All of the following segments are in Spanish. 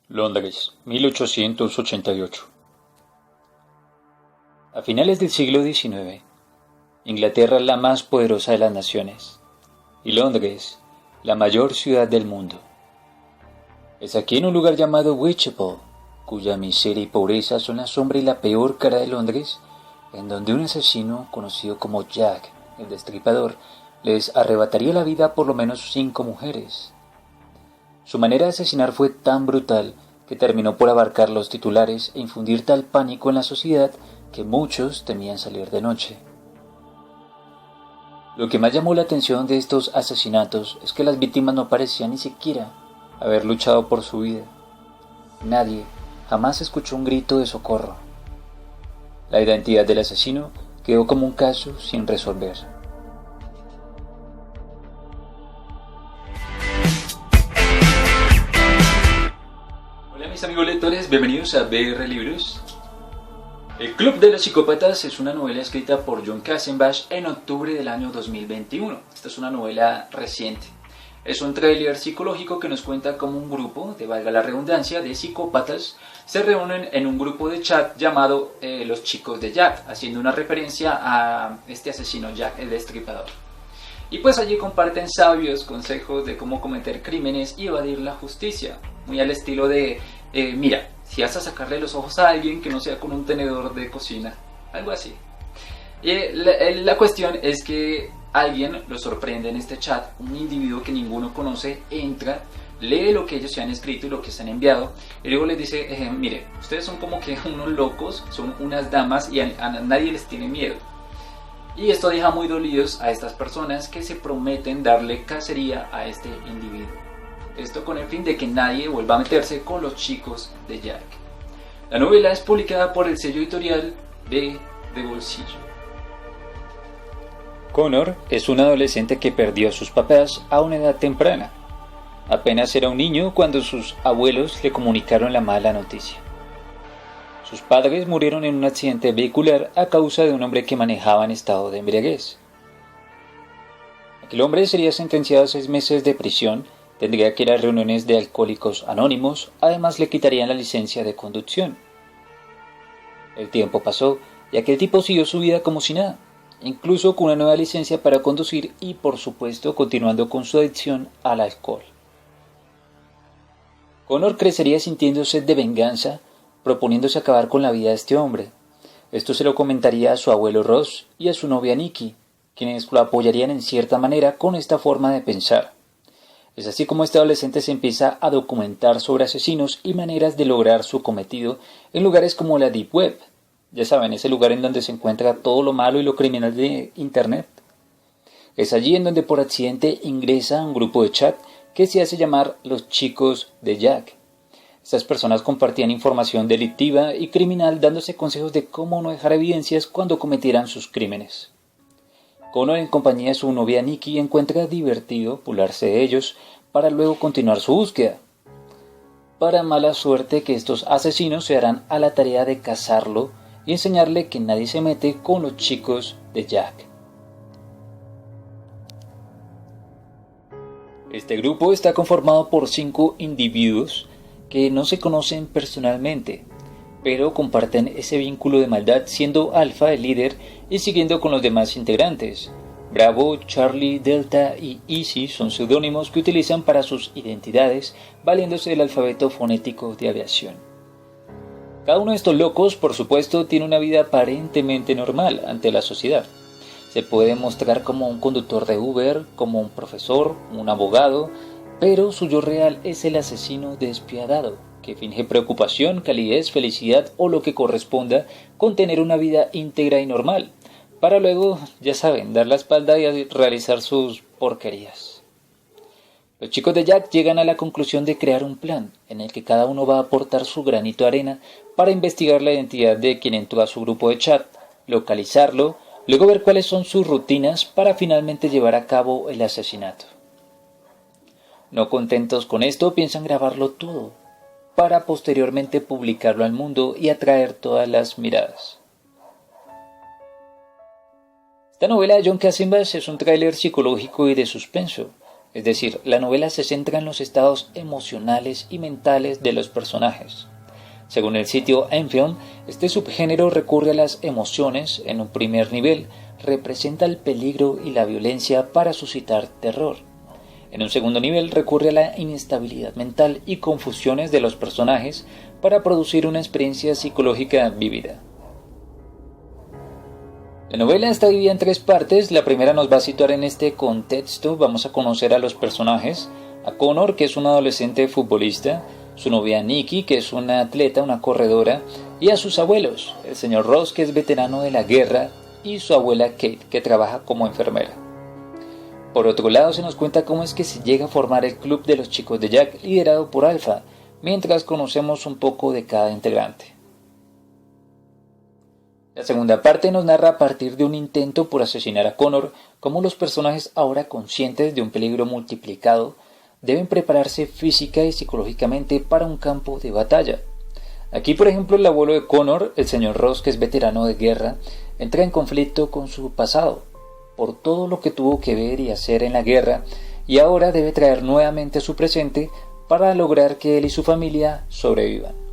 Londres, 1888. A finales del siglo XIX, Inglaterra es la más poderosa de las naciones, y Londres, la mayor ciudad del mundo. Es aquí en un lugar llamado Whitechapel, cuya miseria y pobreza son la sombra y la peor cara de Londres, en donde un asesino conocido como Jack, el Destripador, les arrebataría la vida a por lo menos 5 mujeres. Su manera de asesinar fue tan brutal que terminó por abarcar los titulares e infundir tal pánico en la sociedad que muchos temían salir de noche. Lo que más llamó la atención de estos asesinatos es que las víctimas no parecían ni siquiera haber luchado por su vida. Nadie jamás escuchó un grito de socorro. La identidad del asesino quedó como un caso sin resolver. Hola mis amigos lectores, bienvenidos a BR Libros. El Club de los Psicópatas es una novela escrita por Jon Kassenbach en octubre del año 2021. Esta es una novela reciente. Es un thriller psicológico que nos cuenta cómo un grupo, de valga la redundancia, de psicópatas se reúnen en un grupo de chat llamado Los Chicos de Jack, haciendo una referencia a este asesino Jack el Destripador. Y pues allí comparten sabios consejos de cómo cometer crímenes y evadir la justicia, muy al estilo de, mira, si vas a sacarle los ojos a alguien que no sea con un tenedor de cocina, algo así. Y la cuestión es que alguien lo sorprende en este chat, un individuo que ninguno conoce, entra, lee lo que ellos se han escrito y lo que se han enviado, y luego les dice, mire, ustedes son como que unos locos, son unas damas y a nadie les tiene miedo. Y esto deja muy dolidos a estas personas que se prometen darle cacería a este individuo. Esto con el fin de que nadie vuelva a meterse con los chicos de Jack. La novela es publicada por el sello editorial B de Bolsillo. Connor es un adolescente que perdió a sus papás a una edad temprana. Apenas era un niño cuando sus abuelos le comunicaron la mala noticia. Sus padres murieron en un accidente vehicular a causa de un hombre que manejaba en estado de embriaguez. Aquel hombre sería sentenciado a 6 meses de prisión, tendría que ir a reuniones de alcohólicos anónimos, además le quitarían la licencia de conducción. El tiempo pasó y aquel tipo siguió su vida como si nada, incluso con una nueva licencia para conducir y por supuesto continuando con su adicción al alcohol. Connor crecería sintiendo sed de venganza, proponiéndose acabar con la vida de este hombre. Esto se lo comentaría a su abuelo Ross y a su novia Nikki, quienes lo apoyarían en cierta manera con esta forma de pensar. Es así como este adolescente se empieza a documentar sobre asesinos y maneras de lograr su cometido en lugares como la Deep Web. Ya saben, ese lugar en donde se encuentra todo lo malo y lo criminal de Internet. Es allí en donde por accidente ingresa a un grupo de chat que se hace llamar Los Chicos de Jack. Estas personas compartían información delictiva y criminal dándose consejos de cómo no dejar evidencias cuando cometieran sus crímenes. Connor, en compañía de su novia Nikki, encuentra divertido burlarse de ellos para luego continuar su búsqueda. Para mala suerte que estos asesinos se harán a la tarea de cazarlo y enseñarle que nadie se mete con los chicos de Jack. Este grupo está conformado por 5 individuos que no se conocen personalmente, pero comparten ese vínculo de maldad, siendo Alpha el líder y siguiendo con los demás integrantes. Bravo, Charlie, Delta y Easy son seudónimos que utilizan para sus identidades, valiéndose del alfabeto fonético de aviación. Cada uno de estos locos, por supuesto, tiene una vida aparentemente normal ante la sociedad. Se puede mostrar como un conductor de Uber, como un profesor, un abogado, pero su yo real es el asesino despiadado, que finge preocupación, calidez, felicidad o lo que corresponda con tener una vida íntegra y normal, para luego, ya saben, dar la espalda y realizar sus porquerías. Los chicos de Jack llegan a la conclusión de crear un plan en el que cada uno va a aportar su granito de arena para investigar la identidad de quien entró a su grupo de chat, localizarlo, luego ver cuáles son sus rutinas para finalmente llevar a cabo el asesinato. No contentos con esto, piensan grabarlo todo, para posteriormente publicarlo al mundo y atraer todas las miradas. Esta novela de Jon Kassenbach es un thriller psicológico y de suspenso. Es decir, la novela se centra en los estados emocionales y mentales de los personajes. Según el sitio Enfield, este subgénero recurre a las emociones en un primer nivel, representa el peligro y la violencia para suscitar terror. En un segundo nivel recurre a la inestabilidad mental y confusiones de los personajes para producir una experiencia psicológica vívida. La novela está dividida en 3 partes. La primera nos va a situar en este contexto. Vamos a conocer a los personajes, a Connor, que es un adolescente futbolista, su novia Nikki, que es una atleta, una corredora, y a sus abuelos, el señor Ross, que es veterano de la guerra, y su abuela Kate, que trabaja como enfermera. Por otro lado, se nos cuenta cómo es que se llega a formar el club de los chicos de Jack, liderado por Alpha, mientras conocemos un poco de cada integrante. La segunda parte nos narra a partir de un intento por asesinar a Connor, cómo los personajes, ahora conscientes de un peligro multiplicado, deben prepararse física y psicológicamente para un campo de batalla. Aquí, por ejemplo, el abuelo de Connor, el señor Ross, que es veterano de guerra, entra en conflicto con su pasado, por todo lo que tuvo que ver y hacer en la guerra, y ahora debe traer nuevamente a su presente para lograr que él y su familia sobrevivan.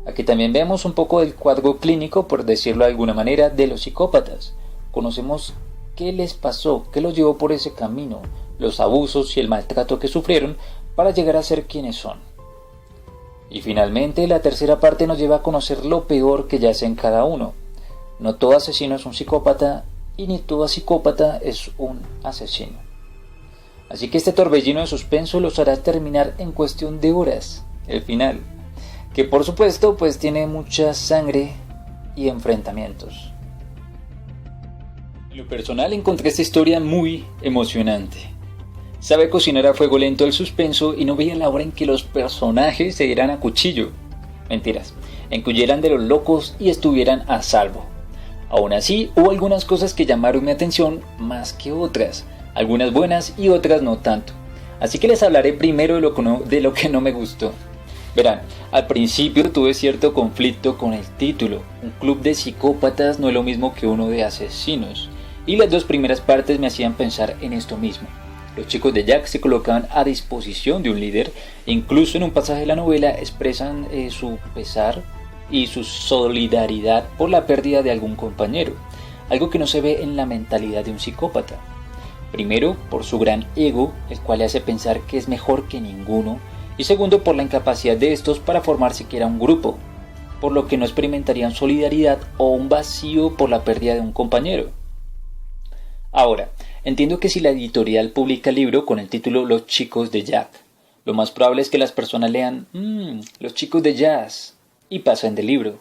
Aquí también vemos un poco del cuadro clínico, por decirlo de alguna manera, de los psicópatas. Conocemos qué les pasó, qué los llevó por ese camino, los abusos y el maltrato que sufrieron para llegar a ser quienes son. Y finalmente, la tercera parte nos lleva a conocer lo peor que yace en cada uno. No todo asesino es un psicópata y ni todo psicópata es un asesino. Así que este torbellino de suspenso los hará terminar en cuestión de horas, el final, que por supuesto pues tiene mucha sangre y enfrentamientos. En lo personal encontré esta historia muy emocionante. Sabe cocinar a fuego lento el suspenso y no veía la hora en que los personajes se dieran a cuchillo. Mentiras, en que huyeran de los locos y estuvieran a salvo. Aún así, hubo algunas cosas que llamaron mi atención más que otras, algunas buenas y otras no tanto. Así que les hablaré primero de lo que no me gustó. Verán, al principio tuve cierto conflicto con el título. Un club de psicópatas no es lo mismo que uno de asesinos. Y las 2 primeras partes me hacían pensar en esto mismo. Los chicos de Jack se colocaban a disposición de un líder, e incluso en un pasaje de la novela expresan su pesar y su solidaridad por la pérdida de algún compañero, algo que no se ve en la mentalidad de un psicópata. Primero, por su gran ego, el cual le hace pensar que es mejor que ninguno, y segundo, por la incapacidad de estos para formar siquiera un grupo, por lo que no experimentarían solidaridad o un vacío por la pérdida de un compañero. Ahora, entiendo que si la editorial publica el libro con el título Los chicos de Jack, lo más probable es que las personas lean Los chicos de Jazz y pasen del libro,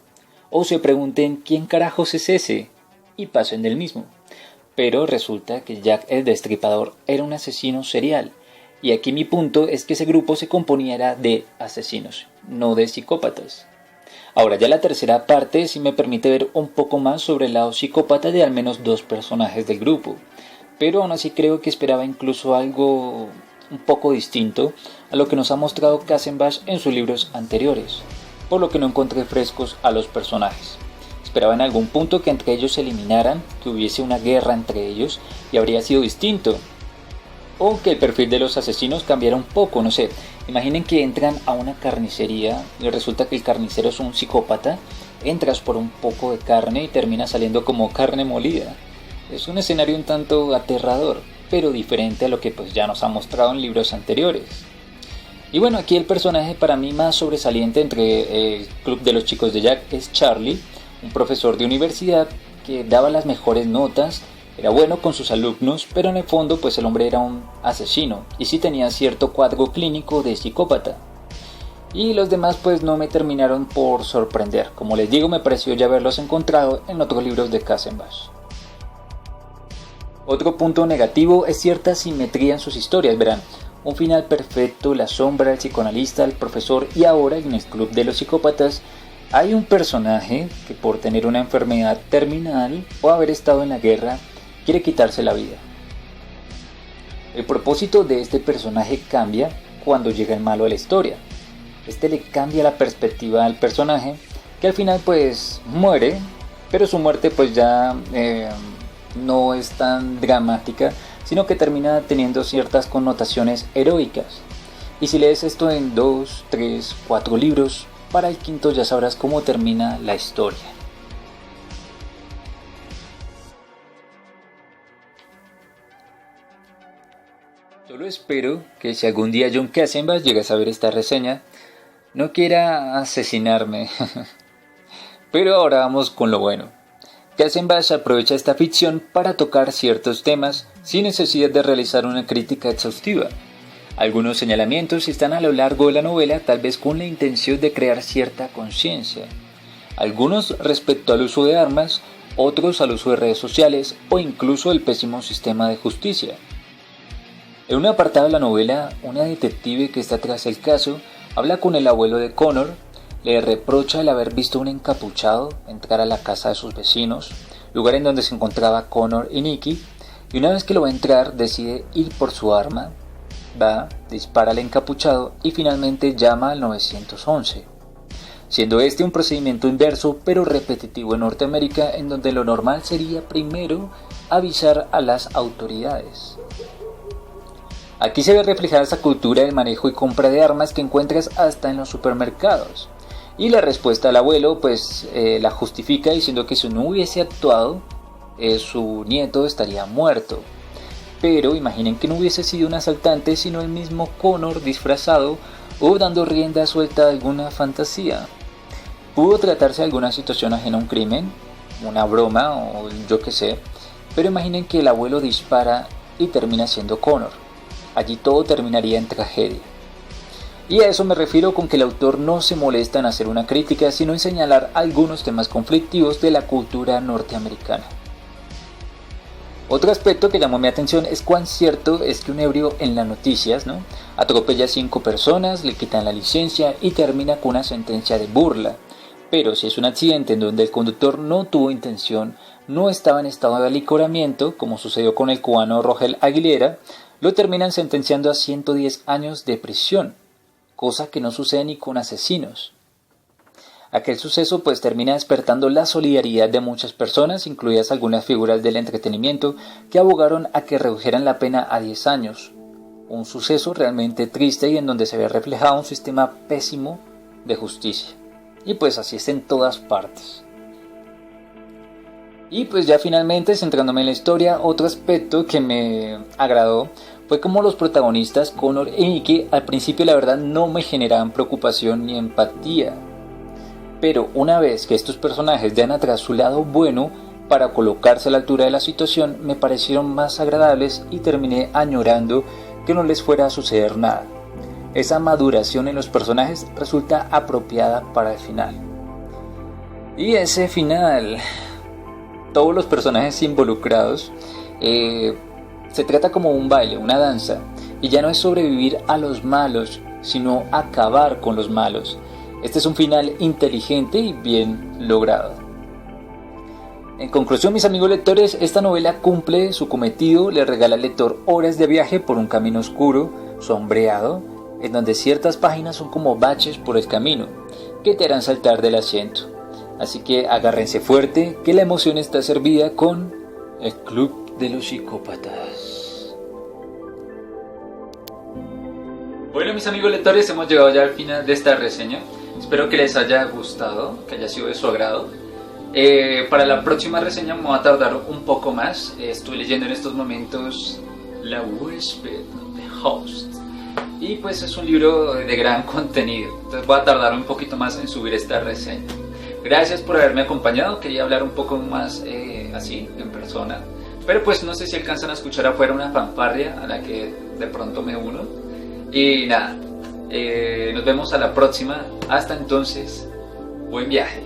o se pregunten ¿quién carajos es ese? Y pasen del mismo. Pero resulta que Jack el Destripador era un asesino serial, y aquí mi punto es que ese grupo se componía de asesinos, no de psicópatas. Ahora ya la tercera parte sí me permite ver un poco más sobre el lado psicópata de al menos 2 personajes del grupo, pero aún así creo que esperaba incluso algo un poco distinto a lo que nos ha mostrado Kassenbach en sus libros anteriores, por lo que no encontré frescos a los personajes. Esperaba en algún punto que entre ellos se eliminaran, que hubiese una guerra entre ellos y habría sido distinto. O que el perfil de los asesinos cambiara un poco, no sé. Imaginen que entran a una carnicería y resulta que el carnicero es un psicópata. Entras por un poco de carne y termina saliendo como carne molida. Es un escenario un tanto aterrador, pero diferente a lo que pues ya nos ha mostrado en libros anteriores. Y bueno, aquí el personaje para mí más sobresaliente entre el club de los chicos de Jack es Charlie, un profesor de universidad que daba las mejores notas. Era bueno con sus alumnos, pero en el fondo pues el hombre era un asesino y sí tenía cierto cuadro clínico de psicópata. Y los demás pues no me terminaron por sorprender, como les digo me pareció ya haberlos encontrado en otros libros de Kassenbach. Otro punto negativo es cierta simetría en sus historias, verán, un final perfecto, la sombra, el psicoanalista, el profesor y ahora en el club de los psicópatas hay un personaje que por tener una enfermedad terminal o haber estado en la guerra quiere quitarse la vida. El propósito de este personaje cambia cuando llega el malo a la historia. Este le cambia la perspectiva al personaje, que al final pues muere, pero su muerte pues ya no es tan dramática sino que termina teniendo ciertas connotaciones heroicas. Y si lees esto en 2, 3, 4 libros, para el quinto ya sabrás cómo termina la historia. Solo espero que si algún día John Kassenbach llega a saber esta reseña, no quiera asesinarme. Pero ahora vamos con lo bueno. Kassenbach aprovecha esta ficción para tocar ciertos temas sin necesidad de realizar una crítica exhaustiva. Algunos señalamientos están a lo largo de la novela, tal vez con la intención de crear cierta conciencia. Algunos respecto al uso de armas, otros al uso de redes sociales o incluso el pésimo sistema de justicia. En un apartado de la novela, una detective que está tras el caso habla con el abuelo de Connor, le reprocha el haber visto a un encapuchado entrar a la casa de sus vecinos, lugar en donde se encontraba Connor y Nikki, y una vez que lo va a entrar decide ir por su arma, va, dispara al encapuchado y finalmente llama al 911. Siendo este un procedimiento inverso pero repetitivo en Norteamérica, en donde lo normal sería primero avisar a las autoridades. Aquí se ve reflejada esa cultura del manejo y compra de armas que encuentras hasta en los supermercados. Y la respuesta del abuelo pues la justifica diciendo que si no hubiese actuado, su nieto estaría muerto. Pero imaginen que no hubiese sido un asaltante, sino el mismo Connor disfrazado o dando rienda suelta a alguna fantasía. Pudo tratarse de alguna situación ajena a un crimen, una broma o yo qué sé, pero imaginen que el abuelo dispara y termina siendo Connor. Allí todo terminaría en tragedia. Y a eso me refiero con que el autor no se molesta en hacer una crítica, sino en señalar algunos temas conflictivos de la cultura norteamericana. Otro aspecto que llamó mi atención es cuán cierto es que un ebrio en las noticias, atropella a 5 personas, le quitan la licencia y termina con una sentencia de burla. Pero si es un accidente en donde el conductor no tuvo intención, no estaba en estado de alicoramiento, como sucedió con el cubano Rogel Aguilera, lo terminan sentenciando a 110 años de prisión, cosa que no sucede ni con asesinos. Aquel suceso pues termina despertando la solidaridad de muchas personas, incluidas algunas figuras del entretenimiento, que abogaron a que redujeran la pena a 10 años. Un suceso realmente triste y en donde se ve reflejado un sistema pésimo de justicia. Y pues así es en todas partes. Y pues ya finalmente, centrándome en la historia, otro aspecto que me agradó fue como los protagonistas, Connor y Nikki, al principio la verdad no me generaban preocupación ni empatía. Pero una vez que estos personajes dan atrás su lado bueno para colocarse a la altura de la situación, me parecieron más agradables y terminé añorando que no les fuera a suceder nada. Esa maduración en los personajes resulta apropiada para el final. Y ese final, todos los personajes involucrados, se trata como un baile, una danza, y ya no es sobrevivir a los malos, sino acabar con los malos. Este es un final inteligente y bien logrado. En conclusión, mis amigos lectores, esta novela cumple su cometido, le regala al lector horas de viaje por un camino oscuro, sombreado, en donde ciertas páginas son como baches por el camino, que te harán saltar del asiento. Así que agárrense fuerte, que la emoción está servida con El Club de los Psicópatas. Bueno, mis amigos lectores, hemos llegado ya al final de esta reseña. Espero que les haya gustado, que haya sido de su agrado. Para la próxima reseña me voy a tardar un poco más. Estoy leyendo en estos momentos La huésped de Host. Y pues es un libro de gran contenido. Entonces voy a tardar un poquito más en subir esta reseña. Gracias por haberme acompañado. Quería hablar un poco más así, en persona. Pero pues no sé si alcanzan a escuchar afuera una fanfarria a la que de pronto me uno. Y nada. Nos vemos a la próxima. Hasta entonces, buen viaje.